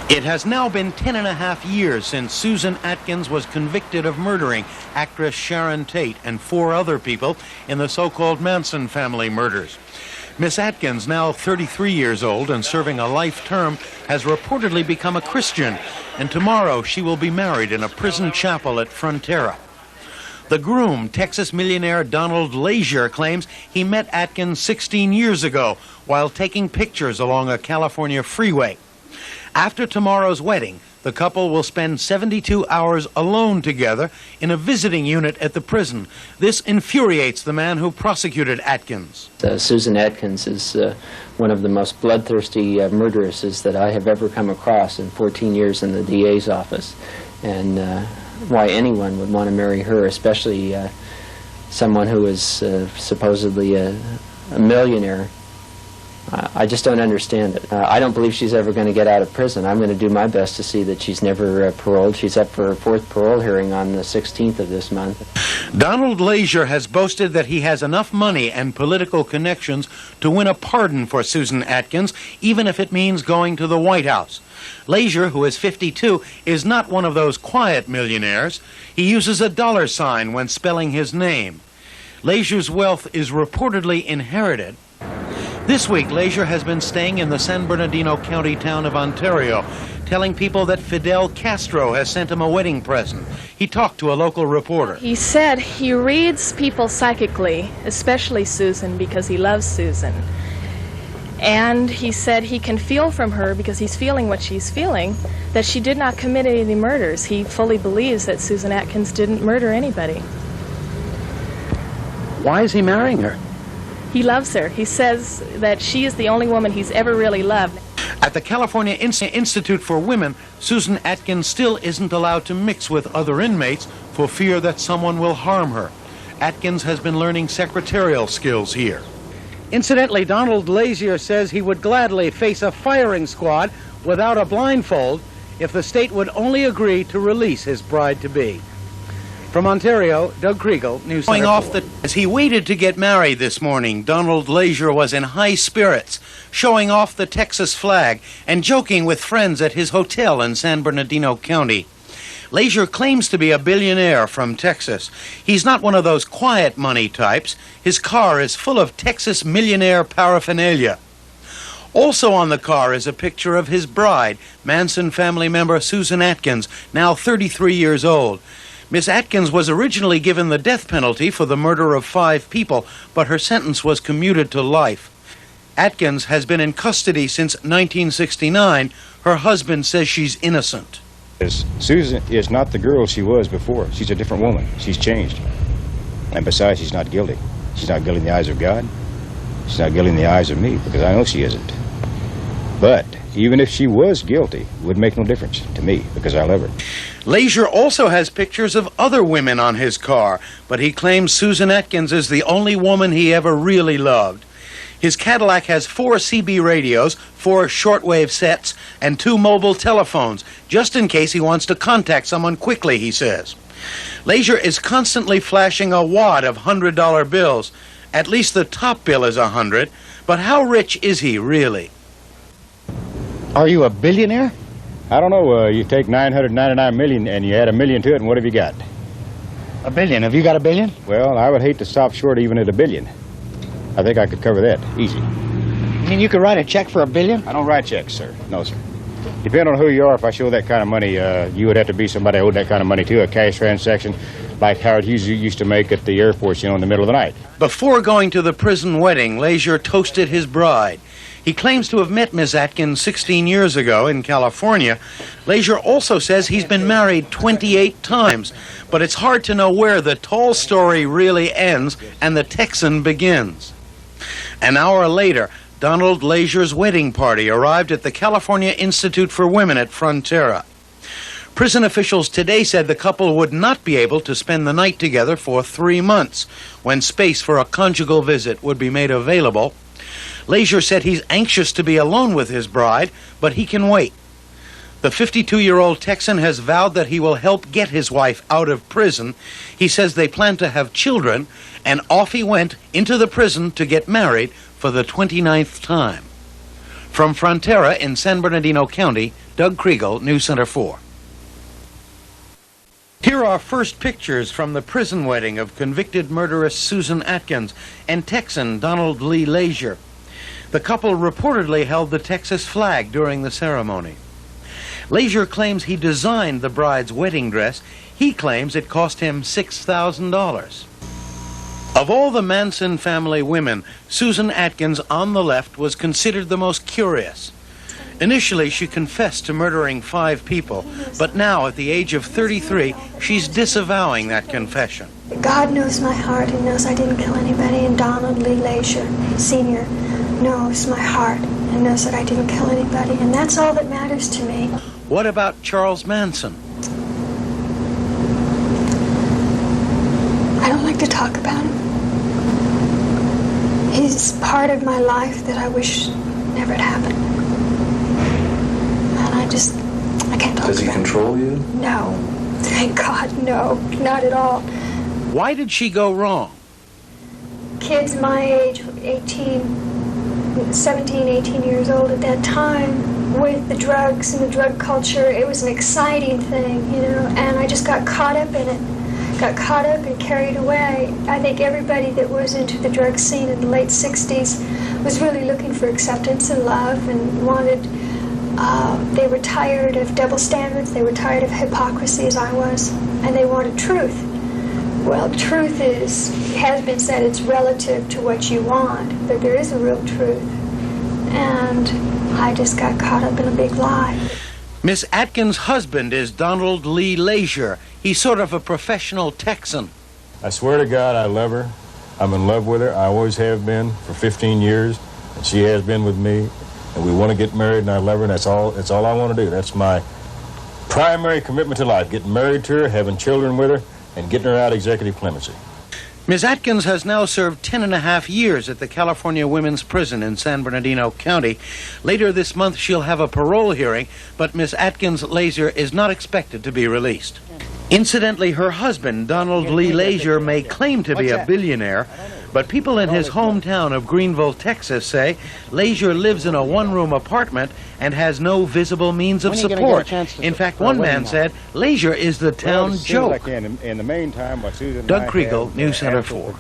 It has now been 10.5 years since Susan Atkins was convicted of murdering actress Sharon Tate and 4 other people in the so-called Manson family murders. Miss Atkins, now 33 years old and serving a life term, has reportedly become a Christian, and tomorrow she will be married in a prison chapel at Frontera. The groom, Texas millionaire Donald Laisure, claims he met Atkins 16 years ago while taking pictures along a California freeway. After tomorrow's wedding, the couple will spend 72 hours alone together in a visiting unit at the prison. This infuriates the man who prosecuted Atkins. Susan Atkins is one of the most bloodthirsty murderesses that I have ever come across in 14 years in the DA's office. And why anyone would want to marry her, especially someone who is supposedly a millionaire, I just don't understand it. I don't believe she's ever going to get out of prison. I'm going to do my best to see that she's never paroled. She's up for her 4th parole hearing on the 16th of this month. Donald Laisure has boasted that he has enough money and political connections to win a pardon for Susan Atkins, even if it means going to the White House. Laisure, who is 52, is not one of those quiet millionaires. He uses a dollar sign when spelling his name. Laisure's wealth is reportedly inherited. This week, Laisure has been staying in the San Bernardino County town of Ontario, telling people that Fidel Castro has sent him a wedding present. He talked to a local reporter. He said he reads people psychically, especially Susan, because he loves Susan. And he said he can feel from her, because he's feeling what she's feeling, that she did not commit any of the murders. He fully believes that Susan Atkins didn't murder anybody. Why is he marrying her? He loves her. He says that she is the only woman he's ever really loved. At the California Institute for Women, Susan Atkins still isn't allowed to mix with other inmates for fear that someone will harm her. Atkins has been learning secretarial skills here. Incidentally, Donald Laisure says he would gladly face a firing squad without a blindfold if the state would only agree to release his bride-to-be. From Ontario, Doug Kriegel, News Center. As he waited to get married this morning, Donald Laisure was in high spirits, showing off the Texas flag and joking with friends at his hotel in San Bernardino County. Laisure claims to be a billionaire from Texas. He's not one of those quiet money types. His car is full of Texas millionaire paraphernalia. Also on the car is a picture of his bride, Manson family member Susan Atkins, now 33 years old. Miss Atkins was originally given the death penalty for the murder of 5 people, but her sentence was commuted to life. Atkins has been in custody since 1969. Her husband says she's innocent. Susan is not the girl she was before. She's a different woman. She's changed. And besides, she's not guilty. She's not guilty in the eyes of God. She's not guilty in the eyes of me, because I know she isn't. But even if she was guilty, it would make no difference to me, because I love her. Laisure also has pictures of other women on his car, but he claims Susan Atkins is the only woman he ever really loved. His Cadillac has 4 CB radios, 4 shortwave sets, and 2 mobile telephones, just in case he wants to contact someone quickly, he says. Laisure is constantly flashing a wad of $100 bills. At least the top bill is $100, but how rich is he really? Are you a billionaire? I don't know. You take 999 million and you add a million to it, and what have you got? A billion. Have you got a billion? Well, I would hate to stop short even at $1 billion. I think I could cover that easy. You mean you could write a check for $1 billion? I don't write checks, sir. No, sir. Depending on who you are, if I show that kind of money, you would have to be somebody who owed that kind of money to a cash transaction, like Howard Hughes used to make at the airports, in the middle of the night. Before going to the prison wedding, Laisure toasted his bride. He claims to have met Miss Atkins 16 years ago in California. Laisure also says he's been married 28 times, but it's hard to know where the tall story really ends and the Texan begins. An hour later, Donald Laisure's wedding party arrived at the California Institute for Women at Frontera. Prison officials today said the couple would not be able to spend the night together for 3 months, when space for a conjugal visit would be made available. Laisure said he's anxious to be alone with his bride, but he can wait. The 52-year-old Texan has vowed that he will help get his wife out of prison. He says they plan to have children, and off he went into the prison to get married for the 29th time. From Frontera in San Bernardino County, Doug Kriegel, News Center 4. Here are first pictures from the prison wedding of convicted murderess Susan Atkins and Texan Donald Lee Laisure. The couple reportedly held the Texas flag during the ceremony. Laisure claims he designed the bride's wedding dress. He claims it cost him $6,000. Of all the Manson family women, Susan Atkins on the left was considered the most curious. Initially, she confessed to murdering 5 people, but now, at the age of 33, she's disavowing that confession. God knows my heart and knows I didn't kill anybody, and Donald Lee Laisure, Sr., knows my heart and knows that I didn't kill anybody, and that's all that matters to me. What about Charles Manson? I don't like to talk about him. He's part of my life that I wish never had happened. And I can't talk about it. Does he control you? No. Thank God, no. Not at all. Why did she go wrong? Kids my age, 17, 18 years old at that time, with the drugs and the drug culture, it was an exciting thing, you know, and I just got caught up in it. Got caught up and carried away. I think everybody that was into the drug scene in the late 60s was really looking for acceptance and love and wanted, they were tired of double standards, they were tired of hypocrisy as I was, and they wanted truth. Well, truth has been said it's relative to what you want, but there is a real truth. And I just got caught up in a big lie. Miss Atkins' husband is Donald Lee Laisure. He's sort of a professional Texan. I swear to God, I love her. I'm in love with her. I always have been for 15 years, and she has been with me. And we want to get married, and I love her, and that's all I want to do. That's my primary commitment to life, getting married to her, having children with her, and getting her out of executive clemency. Ms. Atkins has now served 10.5 years at the California Women's Prison in San Bernardino County. Later this month, she'll have a parole hearing, but Ms. Atkins Laisure is not expected to be released. Incidentally, her husband, Donald Lee Laisure, may claim to be a billionaire, but people in his hometown of Greenville, Texas, say Laisure lives in a one-room apartment and has no visible means of support. In fact, one man said Laisure is the town joke. In the meantime, Susan Doug Kriegel, News Center 4.